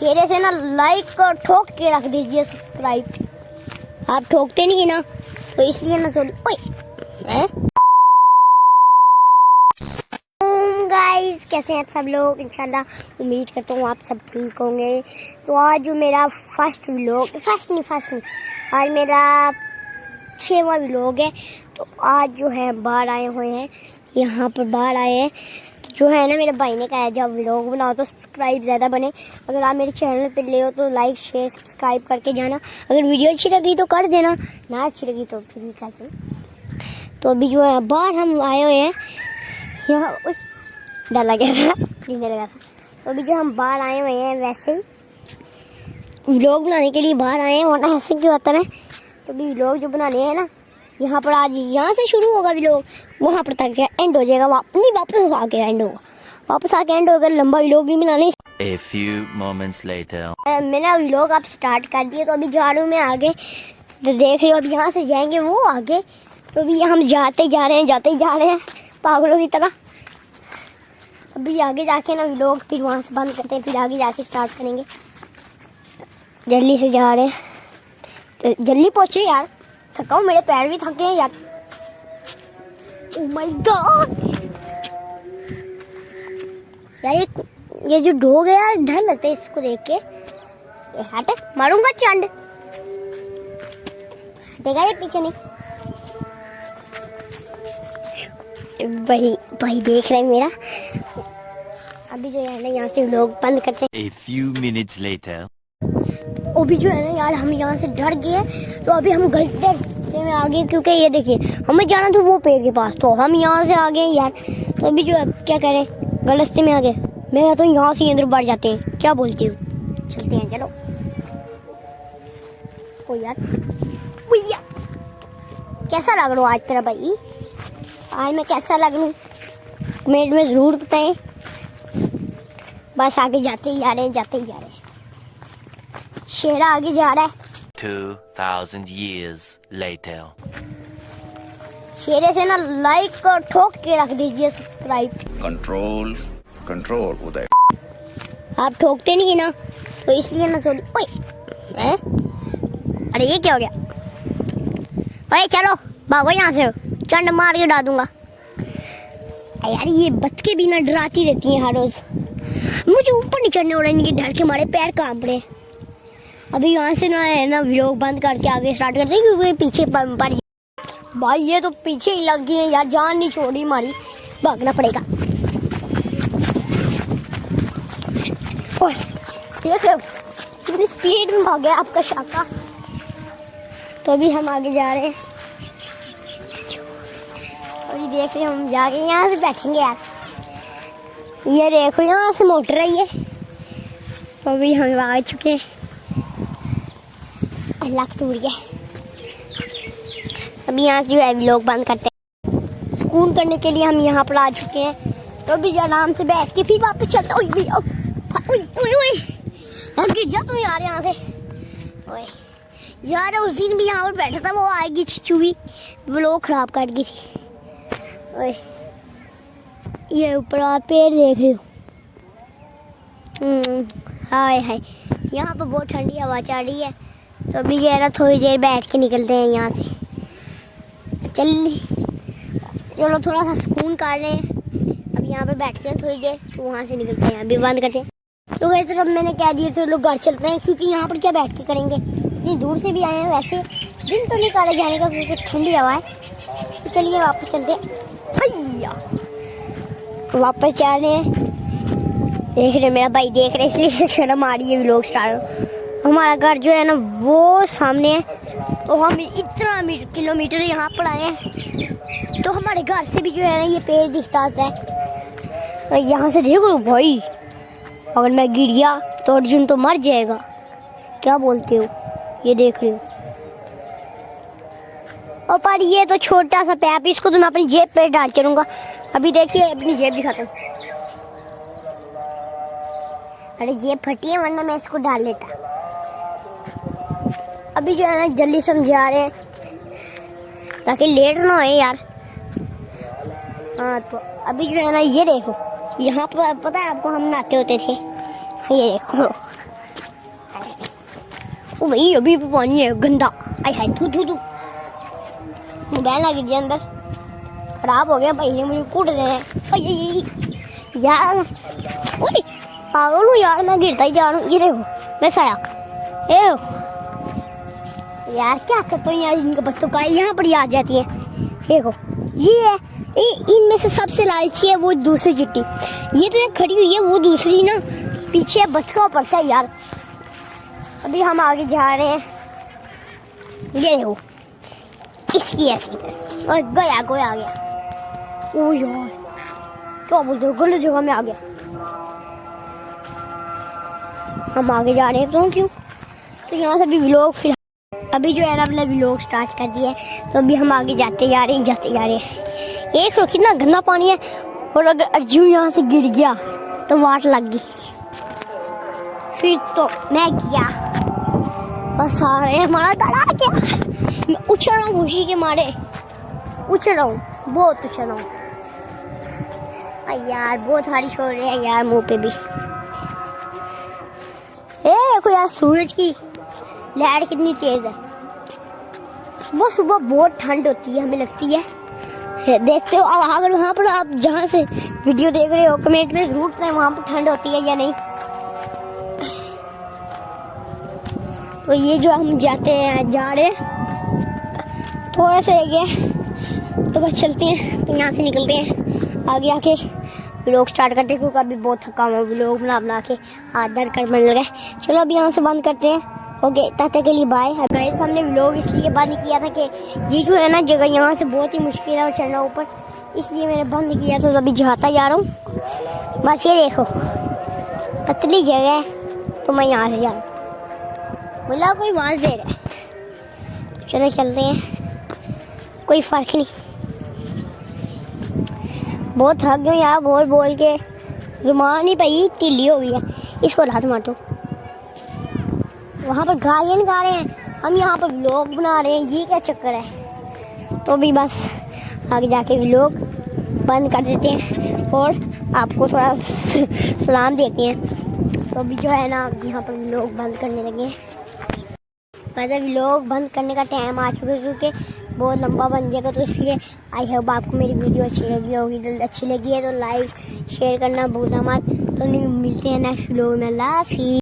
शेरे से ना लाइक ठोक के रख दीजिए सब्सक्राइब। आप ठोकते नहीं ना तो इसलिए ना सॉरी। गाइस कैसे हैं आप सब लोग? इंशाल्लाह उम्मीद करता हूँ आप सब ठीक होंगे। तो आज जो मेरा फर्स्ट नहीं आज मेरा 6वां व्लॉग है। तो आज जो है बाहर आए हुए हैं, यहाँ पर बाहर आए हैं। तो जो है ना मेरे भाई ने कहा जब व्लॉग बनाओ तो सब्सक्राइब ज़्यादा बने। अगर आप मेरे चैनल पे ले हो तो लाइक शेयर सब्सक्राइब करके जाना। अगर वीडियो अच्छी लगी तो कर देना, ना अच्छी लगी तो फिर भी कर देना। तो अभी जो है बाहर हम आए हुए हैं, यहाँ डाला गया था गिरने लगा था। तो अभी जो हम बाहर आए हुए हैं वैसे ही व्लॉग बनाने के लिए बाहर आए हैं, वरना ऐसे क्यों होता है। तो अभी व्लॉग जो बनाने हैं ना, यहाँ पर आज यहाँ से शुरू होगा व्लॉग, वहाँ पर तक एंड हो जाएगा। वापस आके एंड होगा, वापस आके एंड होगा। लंबा व्लॉग नहीं बनाने। A few moments later. मैंने व्लॉग अब स्टार्ट कर दिया। तो अभी जा रहा हूँ मैं आगे। तो देख रहे हो अब यहाँ से जाएंगे वो आगे। तो अभी हम जाते ही जा रहे हैं पागलों की तरह। अभी आगे जाके ना व्लॉग फिर वहाँ से बंद करते हैं, फिर आगे जाके स्टार्ट करेंगे। जल्दी से जा रहे हैं तो जल्दी पहुँचे यार, थका हूँ, मेरे पैर भी थके हैं यार। ओह माय गॉड यार, ये जो डॉग है यार डर लगता है इसको देख के। हट, मारूंगा चंड, हटेगा ये पीछे नहीं। भाई देख रहे हैं मेरा। अभी जो है ना यहाँ से लोग बंद करते हैं। A few minutes later. अभी जो है ना यार हम यहाँ से डर गए। तो अभी हम गलत रास्ते में आ गए, क्योंकि ये देखिए हमें जाना था वो पेड़ के पास, तो हम यहाँ से आ गए यार। तो अभी जो है क्या करें, गलत रास्ते में आ गए। मैं कहता हूँ यहाँ से अंदर बढ़ जाते हैं, क्या बोलते हो? चलते हैं चलो। ओ यार भैया कैसा लग रहा हूँ आज तेरा भाई? आज मैं कैसा लग रहा हूँ कमेंट में जरूर बताएं। बस आगे जाते ही जा रहे हैं। शेरा आगे जा रहा है। 2000 years later. शेरे से ना लाइक ठोक के रख दीजिए सब्सक्राइब। कंट्रोल उदय। आप ठोकते नहीं ना तो इसलिए ना सॉरी। अरे ये क्या हो गया? ओए चलो भागो यहाँ से, चंड मार के डाल दूंगा। यार ये बच्चे भी ना डराती रहती हैं हर रोज। मुझे ऊपर नहीं चढ़ने हो रहा, इनके डर के हमारे पैर कांप रहे। अभी यहाँ से ना है ना व्लॉग बंद करके आगे स्टार्ट करते हैं, क्योंकि पीछे पड़ भाई ये तो पीछे ही लग गई है यार, जान नहीं छोड़ी हमारी, भागना पड़ेगा। ओए देख रहे हो कितनी स्पीड में भाग गया आपका शाका। तो अभी हम आगे जा रहे हैं। अभी देख रहे हैं हम जाके यहाँ से बैठेंगे यार। ये देख रहे हो यहाँ से मोटर है ये। तो अभी हम आ चुके हैं। अल्लाह टूट गया। अभी यहाँ से जो है व्लॉग बंद करते हैं। सुकून करने के लिए हम यहाँ पर आ चुके हैं। तो अभी आराम से बैठ के फिर वापस चलते। ओए गिर जा तू यार यहाँ से। ओए यार उस दिन भी यहाँ पर बैठा था, वो आएगी चुचुई, व्लॉग खराब कर गई थी। ओए ये ऊपर आप पेड़ देख रहे हो। हाय यहाँ पर बहुत ठंडी हवा चल रही है। तो अभी ये ना थोड़ी देर बैठ के निकलते हैं यहाँ से। चलो थोड़ा सा सुकून कर रहे हैं। अब यहाँ पर बैठते हैं थोड़ी देर, तो वहाँ से निकलते हैं। अभी बंद करते हैं। तो वैसे अब मैंने कह दिया तो लोग घर चलते हैं, क्योंकि यहाँ पर क्या बैठ के करेंगे, इतनी दूर से भी आए हैं। वैसे दिन तो नहीं काटे जाने का क्योंकि ठंडी हवा है। तो चलिए वापस चलते हैं। भैया वापस जा रहे हैं। देख रहे मेरा भाई देख रहे, इसलिए शर्म आ रही है व्लॉग स्टार्ट। हमारा घर जो है ना वो सामने है। तो हम इतना किलोमीटर यहाँ पर आए हैं। तो हमारे घर से भी जो है ना ये पेड़ दिखता आता है। और यहाँ से देख लो भाई, अगर मैं गिर गया तो अर्जुन तो मर जाएगा, क्या बोलते हो? ये देख रहे हो। और पर ये तो छोटा सा पैप, इसको तो मैं अपनी जेब पे डाल चलूंगा। अभी देखिए अपनी जेब दिखाता हूँ। अरे जेब फटी है, वरना मैं इसको डाल लेता। अभी जो है ना जल्दी समझा रहे हैं ताकि लेट ना हो यार। हाँ तो अभी जो है ना ये देखो, यहाँ पर पता है आपको हम नहाते होते थे। ये देखो ओ भाई अभी भी पानी है गंदा, आई हाय थू थू थू, मोबाइल आ गया अंदर, खराब हो गया, भाई ने मुझे कूट दिया है यार। ओए पागल हूँ यार, मैं गिरता ही जा रहा हूँ। ये देखो मैं साया, ए यार क्या करते हो यार, इनके बच्चों का यहाँ पर आ जाती है। देखो ये है, इनमें से सबसे लालची है वो दूसरी चिट्टी, ये तो एक खड़ी हुई है, वो दूसरी ना पीछे बचका पड़ता है यार। अभी हम आगे जा रहे हैं, ये देखो इसकी ऐसी और गया गया आ गया। ओ यार क्या बोलते हो, गलत जगह में आ गया। हम आगे जा रहे हैं तो क्यों, तो यहाँ से भी व्लॉग फिलहाल अभी जो है ना अपना व्लॉग स्टार्ट कर दिया है, तो अभी हम आगे जाते जा रहे हैं। एक रो कितना गंदा पानी है, और अगर अर्जुन यहाँ से गिर गया तो वाट लग गई, फिर तो मैं गया बस। आ रहे हैं, हमारा तड़ा गया, मैं उछल रहा हूँ खुशी के मारे, उछल रहा हूँ, बहुत उछल रहा हूँ यार, बहुत बारिश हो रही है यार मुंह पे भी। देखो यार सूरज की लहर कितनी तेज है, सुबह सुबह बहुत ठंड होती है, हमें लगती है। देखते हो अब अगर वहाँ पर आप जहाँ से वीडियो देख रहे हो कमेंट में जरूर बताएं वहाँ पर ठंड होती है या नहीं। तो ये जो हम जाते हैं जा रहे हैं, थोड़ा सा गया तो बस चलते हैं, तो यहाँ से निकलते हैं आगे आके व्लॉग स्टार्ट करते हैं, क्योंकि अभी बहुत थका हुआ व्लॉग बना बना के हाथ दर्द करने लगे। चलो अभी यहाँ से बंद करते हैं, ओके तब तक के लिए बाय। गाइस हमने व्लॉग इसलिए बंद किया था कि ये जो है ना जगह यहाँ से बहुत ही मुश्किल है चढ़ना ऊपर, इसलिए मैंने बंद किया। तो अभी जाता जा रहा हूँ, बस ये देखो पतली जगह है, तो मैं यहाँ से जा रहा हूँ, बोला कोई आवाज दे रहा है। चलो चलते हैं, कोई फर्क नहीं। बहुत थक गए यार बोल के, जुबान ही पई ढीली हो गई है। इसको हाथ मार दो, वहाँ पर गायन गा रहे हैं, हम यहाँ पर व्लॉग बना रहे हैं, ये क्या चक्कर है। तो भी बस आगे जाके व्लॉग बंद कर देते हैं और आपको थोड़ा सलाम देते हैं। तो अभी जो है ना यहाँ पर व्लॉग बंद करने लगे हैं, मतलब व्लॉग बंद करने का टाइम आ चुका है, क्योंकि बहुत लंबा बन जाएगा। तो इसलिए आई होप आपको मेरी वीडियो अच्छी लगी होगी, अच्छी लगी है तो लाइक शेयर करना भूलना मत। तो मिलते हैं नेक्स्ट व्लॉग में, अल्लाह हाफिज़।